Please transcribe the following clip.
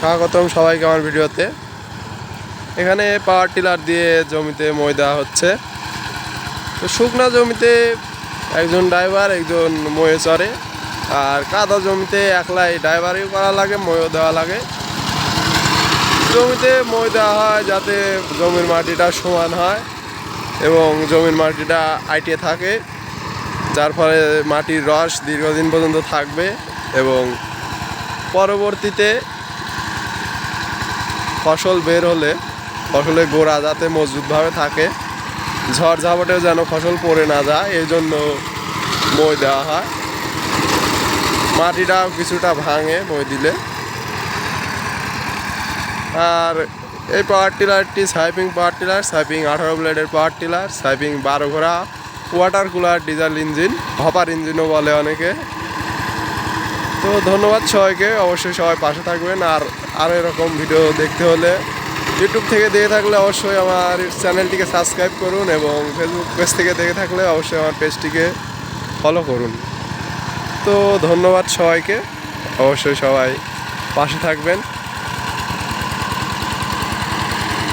স্বাগতম সবাইকে আমার ভিডিওতে। এখানে পাওয়ার টিলার দিয়ে জমিতে মই দেওয়া হচ্ছে। তো শুকনা জমিতে একজন ড্রাইভার একজন ময়ে চড়ে, আর কাদা জমিতে একলাই ড্রাইভারও করা লাগে, ময়ও দেওয়া লাগে। জমিতে মই দেওয়া হয় যাতে জমির মাটিটা সমান হয় এবং জমির মাটিটা আইটে থাকে, যার ফলে মাটির রস দীর্ঘদিন পর্যন্ত থাকবে এবং পরবর্তীতে ফসল বের হলে ফসলের গোড়া যাতে মজবুতভাবে থাকে, ঝড় ঝাপটেও যেন ফসল পড়ে না যায়, এই জন্য মই দেওয়া হয়। মাটিটাও কিছুটা ভাঙে মই দিলে। আর এই পাওয়ার টিলারটি সাইপিং পাওয়ার টিলার, সাইপিং 18 ব্লেডের পাওয়ার টিলার, সাইপিং 12 ঘোড়া, water cooler diesel engine, hopper ইঞ্জিনও বলে অনেকে। তো ধন্যবাদ সবাইকে, অবশ্যই সবাই পাশে থাকবেন। আর এরকম ভিডিও দেখতে হলে ইউটিউব থেকে দেখে থাকলে অবশ্যই আমার চ্যানেলটিকে সাবস্ক্রাইব করুন এবং ফেসবুক পেজ থেকে দেখে থাকলে অবশ্যই আমার পেজটিকে ফলো করুন। তো ধন্যবাদ সবাইকে, অবশ্যই সবাই পাশে থাকবেন।